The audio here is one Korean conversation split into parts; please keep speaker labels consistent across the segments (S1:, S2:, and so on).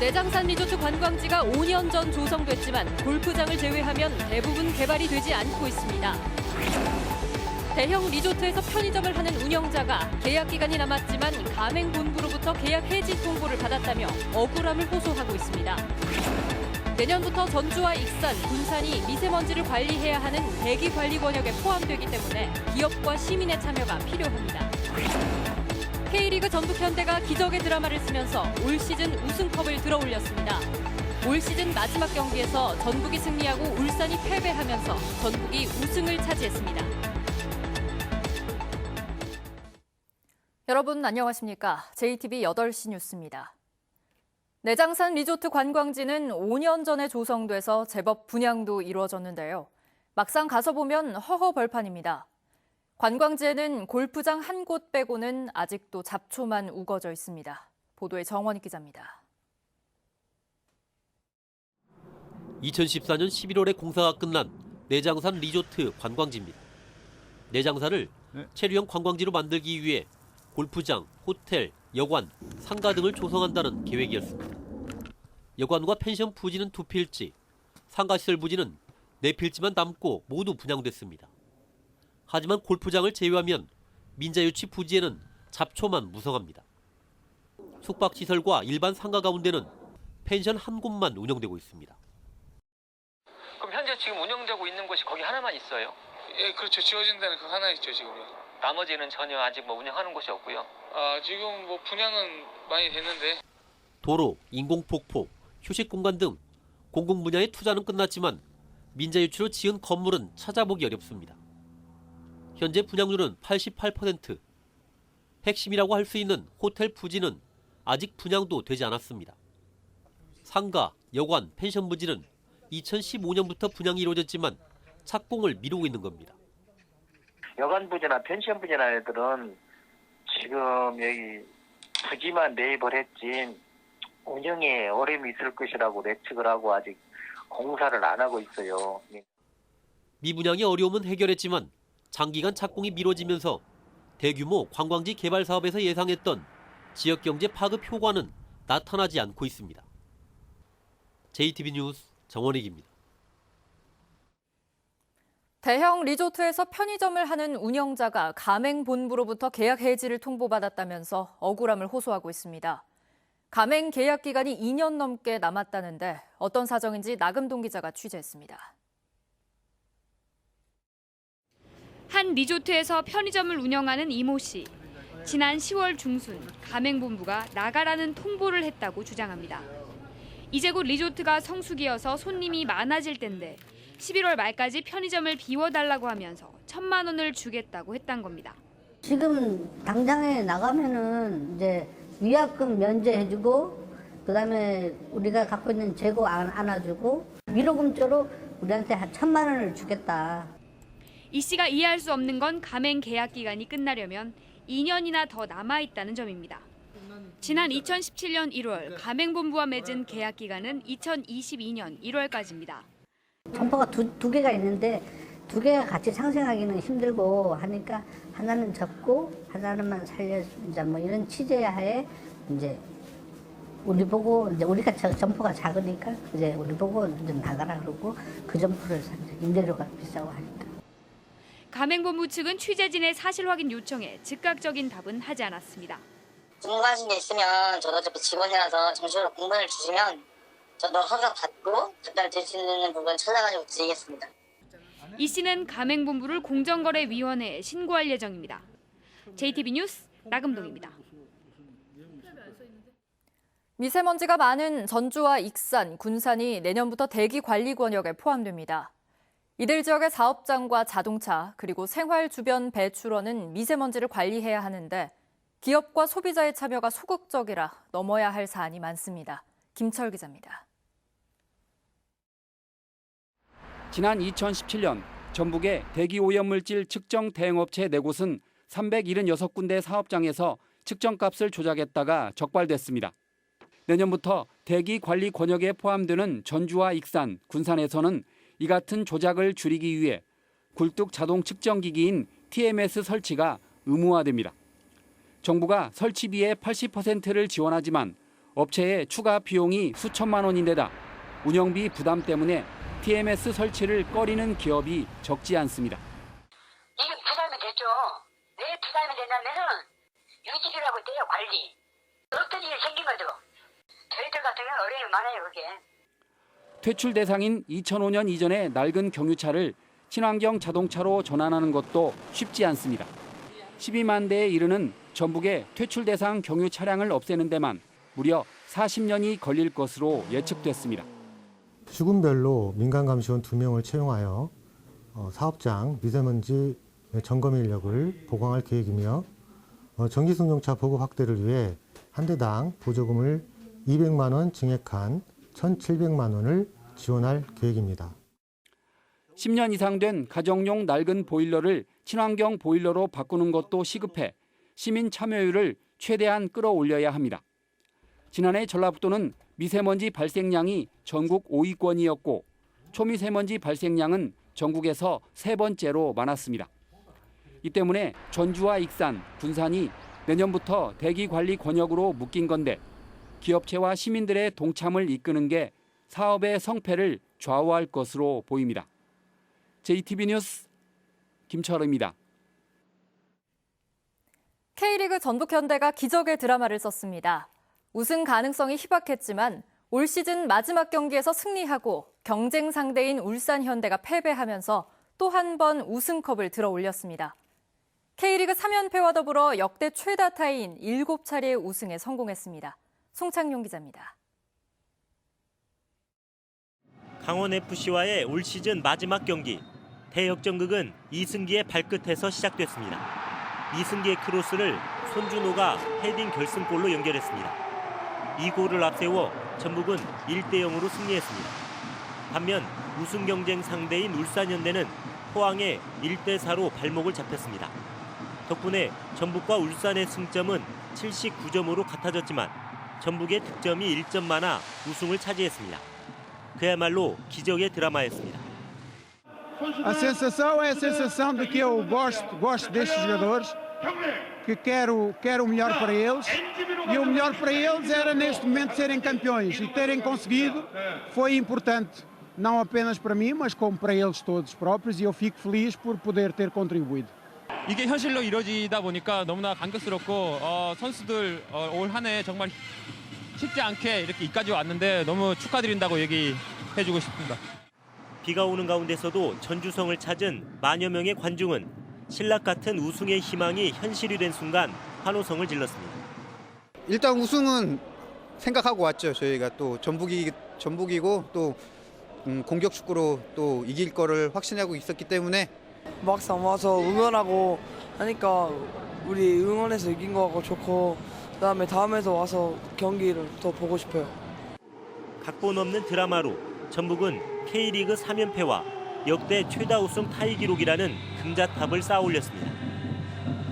S1: 내장산 리조트 관광지가 5년 전 조성됐지만 골프장을 제외하면 대부분 개발이 되지 않고 있습니다. 대형 리조트에서 편의점을 하는 운영자가 계약 기간이 남았지만 가맹본부로부터 계약 해지 통보를 받았다며 억울함을 호소하고 있습니다. 내년부터 전주와 익산, 군산이 미세먼지를 관리해야 하는 대기관리 권역에 포함되기 때문에 기업과 시민의 참여가 필요합니다. K리그 전북현대가 기적의 드라마를 쓰면서 올 시즌 우승컵을 들어올렸습니다. 올 시즌 마지막 경기에서 전북이 승리하고 울산이 패배하면서 전북이 우승을 차지했습니다. 여러분 안녕하십니까? JTB 8시 뉴스입니다. 내장산 리조트 관광지는 5년 전에 조성돼서 제법 분양도 이루어졌는데요. 막상 가서 보면 허허벌판입니다. 관광지에는 골프장 한 곳 빼고는 아직도 잡초만 우거져 있습니다. 보도에 정원익 기자입니다.
S2: 2014년 11월에 공사가 끝난 내장산 리조트 관광지입니다. 내장산을 체류형 관광지로 만들기 위해 골프장, 호텔, 여관, 상가 등을 조성한다는 계획이었습니다. 여관과 펜션 부지는 2필지, 상가시설 부지는 4필지만 남고 모두 분양됐습니다. 하지만 골프장을 제외하면 민자유치 부지에는 잡초만 무성합니다. 숙박시설과 일반 상가 가운데는 펜션 한 곳만 운영되고 있습니다.
S3: 그럼 현재 지금 운영되고 있는 곳이 거기 하나만 있어요?
S4: 예, 그렇죠. 지어진 데는 그 하나 있죠, 지금요.
S3: 나머지는 전혀 아직 운영하는 곳이 없고요.
S4: 지금 분양은 많이 됐는데.
S2: 도로, 인공폭포, 휴식 공간 등 공공 분야의 투자는 끝났지만 민자유치로 지은 건물은 찾아보기 어렵습니다. 현재 분양률은 88%. 핵심이라고 할 수 있는 호텔 부지는 아직 분양도 되지 않았습니다. 상가, 여관, 펜션 부지는 2015년부터 분양이 이루어졌지만 착공을 미루고 있는 겁니다.
S5: 여관 부지나 펜션 부지나 애들은 지금 여기 부지만 매입을 했지 운영에 어려움이 있을 것이라고 예측을 하고 아직 공사를 안 하고 있어요.
S2: 미분양의 어려움은 해결했지만 장기간 착공이 미뤄지면서 대규모 관광지 개발 사업에서 예상했던 지역경제 파급 효과는 나타나지 않고 있습니다. JTB 뉴스 정원익입니다.
S1: 대형 리조트에서 편의점을 하는 운영자가 가맹본부로부터 계약 해지를 통보받았다면서 억울함을 호소하고 있습니다. 가맹 계약 기간이 2년 넘게 남았다는데 어떤 사정인지 나금동 기자가 취재했습니다.
S6: 한 리조트에서 편의점을 운영하는 이모 씨. 지난 10월 중순 가맹본부가 나가라는 통보를 했다고 주장합니다. 이제 곧 리조트가 성수기여서 손님이 많아질 텐데 11월 말까지 편의점을 비워달라고 하면서 1,000만 원을 주겠다고 했단 겁니다.
S7: 지금 당장에 나가면은 이제 위약금 면제해주고 그다음에 우리가 갖고 있는 재고 안아주고 위로금조로 우리한테 한 1,000만 원을 주겠다.
S6: 이 씨가 이해할 수 없는 건 가맹 계약 기간이 끝나려면 2년이나 더 남아있다는 점입니다. 지난 2017년 1월 가맹본부와 맺은 계약 기간은 2022년 1월까지입니다.
S7: 점포가 두 개가 있는데 두 개가 같이 상생하기는 힘들고 하니까 하나는 접고 하나는만 살려주자 뭐 이런 취재하에 이제 우리 보고 이제 우리가 점포가 작으니까 이제 우리 보고 이제 나가라 그러고 그 점포를 임대료가 비싸고 하니까.
S6: 가맹본부 측은 취재진의 사실 확인 요청에 즉각적인 답은 하지 않았습니다.
S8: 궁금하신 게 있으면 저도 어차피 직원이라서 정식으로 공문을 주시면 저도 허가 받고 그날 될 수 있는 부분 찾아가지고 드리겠습니다.
S6: 이 씨는 가맹본부를 공정거래위원회에 신고할 예정입니다. JTB 뉴스 나금동입니다.
S1: 미세먼지가 많은 전주와 익산, 군산이 내년부터 대기관리 권역에 포함됩니다. 이들 지역의 사업장과 자동차 그리고 생활 주변 배출원은 미세먼지를 관리해야 하는데 기업과 소비자의 참여가 소극적이라 넘어야 할 사안이 많습니다. 김철 기자입니다.
S9: 지난 2017년 전북의 대기오염물질 측정 대행업체 4곳은 376군데 사업장에서 측정값을 조작했다가 적발됐습니다. 내년부터 대기관리 권역에 포함되는 전주와 익산, 군산에서는 이 같은 조작을 줄이기 위해 굴뚝 자동 측정기기인 TMS 설치가 의무화됩니다. 정부가 설치비의 80%를 지원하지만 업체의 추가 비용이 수천만 원인데다 운영비 부담 때문에 TMS 설치를 꺼리는 기업이 적지 않습니다.
S10: 이게 부담이 됐죠. 왜 부담이 되냐면은 유지비라고 돼요, 관리. 어떤 일이 생긴 거죠. 저희들 같은 경우는 어려움이 많아요, 그게.
S9: 퇴출 대상인 2005년 이전의 낡은 경유차를 친환경 자동차로 전환하는 것도 쉽지 않습니다. 12만 대에 이르는 전북의 퇴출 대상 경유 차량을 없애는 데만 무려 40년이 걸릴 것으로 예측됐습니다.
S11: 주군별로 민간감시원 2명을 채용하여 사업장 미세먼지 점검 인력을 보강할 계획이며 전기승용차 보급 확대를 위해 한 대당 보조금을 200만 원 증액한 1,700만 원을 지원할 계획입니다.
S9: 10년 이상 된 가정용 낡은 보일러를 친환경 보일러로 바꾸는 것도 시급해 시민 참여율을 최대한 끌어올려야 합니다. 지난해 전라북도는 미세먼지 발생량이 전국 5위권이었고 초미세먼지 발생량은 전국에서 3번째로 많았습니다. 이 때문에 전주와 익산, 군산이 내년부터 대기관리 권역으로 묶인 건데 기업체와 시민들의 동참을 이끄는 게 사업의 성패를 좌우할 것으로 보입니다. JTB 뉴스 김철우입니다.
S1: K리그 전북현대가 기적의 드라마를 썼습니다. 우승 가능성이 희박했지만 올 시즌 마지막 경기에서 승리하고 경쟁 상대인 울산현대가 패배하면서 또 한 번 우승컵을 들어 올렸습니다. K리그 3연패와 더불어 역대 최다 타이인 7차례의 우승에 성공했습니다. 송창용 기자입니다.
S12: 강원FC와의 올 시즌 마지막 경기. 대역전극은 이승기의 발끝에서 시작됐습니다. 이승기의 크로스를 손준호가 헤딩 결승골로 연결했습니다. 이 골을 앞세워 전북은 1대0으로 승리했습니다. 반면 우승 경쟁 상대인 울산현대는 포항에 1대4로 발목을 잡혔습니다. 덕분에 전북과 울산의 승점은 79점으로 같아졌지만 전북의 득점이 1점 많아 우승을 차지했습니다. 그야말로 기적의 드라마였습니다.
S13: A sensação é a sensação de que eu gosto destes jogadores, que quero o melhor para eles, e o melhor para eles era neste momento serem campeões e terem conseguido foi importante, não apenas para mim, mas como para eles todos próprios, e eu fico feliz por poder ter contribuído.
S14: 이게 현실로 이루어지다 보니까 너무나 감격스럽고 선수들 올 한 해 정말 쉽지 않게 이렇게 이까지 왔는데 너무 축하드린다고 얘기해주고 싶습니다.
S12: 비가 오는 가운데서도 전주성을 찾은 만여 명의 관중은 신락 같은 우승의 희망이 현실이 된 순간 환호성을 질렀습니다.
S15: 일단 우승은 생각하고 왔죠. 저희가 또 전북이고 또 공격 축구로 또 이길 거를 확신하고 있었기 때문에
S16: 막상 와서 응원하고 하니까 우리 응원해서 이긴 거 같고 좋고 그다음에 다음에도 와서 경기를 더 보고 싶어요.
S12: 각본 없는 드라마로 전북은 K리그 3연패와 역대 최다 우승 타이 기록이라는 금자탑을 쌓아 올렸습니다.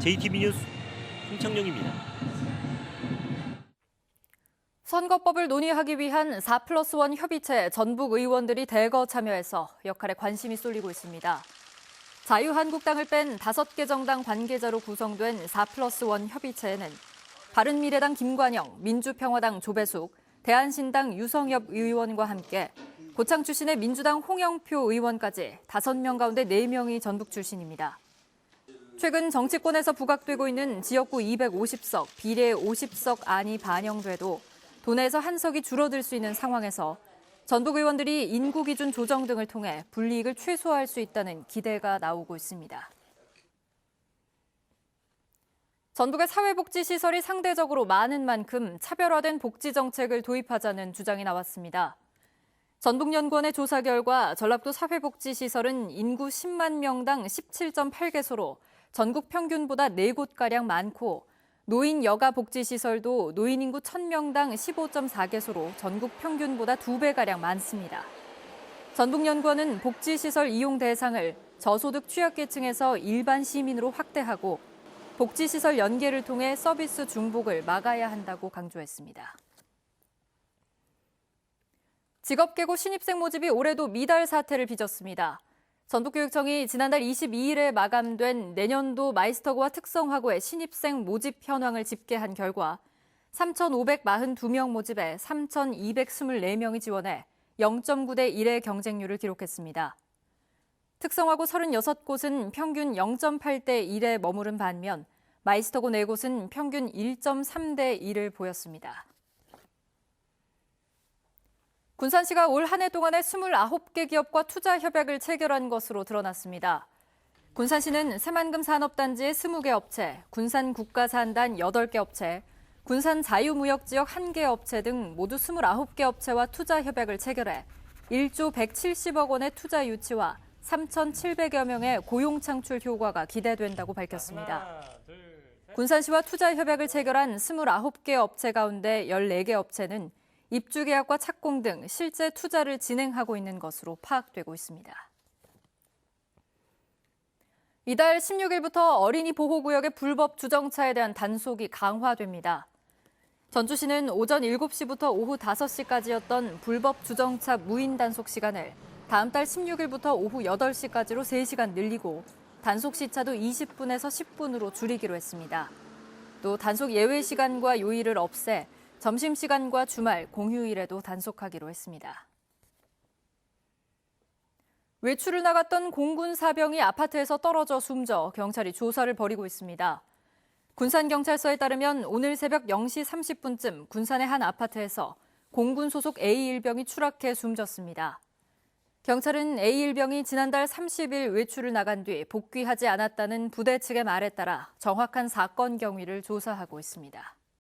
S12: JTB 뉴스 홍창룡입니다.
S1: 선거법을 논의하기 위한 4+1 협의체 전북 의원들이 대거 참여해서 역할에 관심이 쏠리고 있습니다. 자유한국당을 뺀 5개 정당 관계자로 구성된 4+1 협의체에는 바른미래당 김관영, 민주평화당 조배숙, 대한신당 유성엽 의원과 함께 고창 출신의 민주당 홍영표 의원까지 5명 가운데 4명이 전북 출신입니다. 최근 정치권에서 부각되고 있는 지역구 250석, 비례 50석 안이 반영돼도 도내에서 한 석이 줄어들 수 있는 상황에서 전북 의원들이 인구 기준 조정 등을 통해 불이익을 최소화할 수 있다는 기대가 나오고 있습니다. 전북의 사회복지시설이 상대적으로 많은 만큼 차별화된 복지 정책을 도입하자는 주장이 나왔습니다. 전북연구원의 조사 결과 전라북도 사회복지시설은 인구 10만 명당 17.8개소로 전국 평균보다 4곳가량 많고 노인 여가 복지시설도 노인 인구 1000명당 15.4개소로 전국 평균보다 2배가량 많습니다. 전북연구원은 복지시설 이용 대상을 저소득 취약계층에서 일반 시민으로 확대하고 복지시설 연계를 통해 서비스 중복을 막아야 한다고 강조했습니다. 직업계고 신입생 모집이 올해도 미달 사태를 빚었습니다. 전북교육청이 지난달 22일에 마감된 내년도 마이스터고와 특성화고의 신입생 모집 현황을 집계한 결과 3,542명 모집에 3,224명이 지원해 0.9대 1의 경쟁률을 기록했습니다. 특성화고 36곳은 평균 0.8대 1에 머무른 반면 마이스터고 4곳은 평균 1.3대 1을 보였습니다. 군산시가 올 한 해 동안에 29개 기업과 투자 협약을 체결한 것으로 드러났습니다. 군산시는 새만금 산업단지의 20개 업체, 군산국가산단 8개 업체, 군산 자유무역지역 1개 업체 등 모두 29개 업체와 투자 협약을 체결해 1조 170억 원의 투자 유치와 3,700여 명의 고용 창출 효과가 기대된다고 밝혔습니다. 군산시와 투자 협약을 체결한 29개 업체 가운데 14개 업체는 입주 계약과 착공 등 실제 투자를 진행하고 있는 것으로 파악되고 있습니다. 이달 16일부터 어린이 보호구역의 불법 주정차에 대한 단속이 강화됩니다. 전주시는 오전 7시부터 오후 5시까지였던 불법 주정차 무인 단속 시간을 다음 달 16일부터 오후 8시까지로 3시간 늘리고 단속 시차도 20분에서 10분으로 줄이기로 했습니다. 또 단속 예외 시간과 요일을 없애 점심시간과 주말, 공휴일에도 단속하기로 했습니다. 외출을 나갔던 공군 사병이 아파트에서 떨어져 숨져 경찰이 조사를 벌이고 있습니다. 군산경찰서에 따르면 오늘 새벽 0시 30분쯤 군산의 한 아파트에서 공군 소속 A1병이 추락해 숨졌습니다. 경찰은 A1병이 지난달 30일 외출을 나간 뒤 복귀하지 않았다는 부대 측의 말에 따라 정확한 사건 경위를 조사하고 있습니다.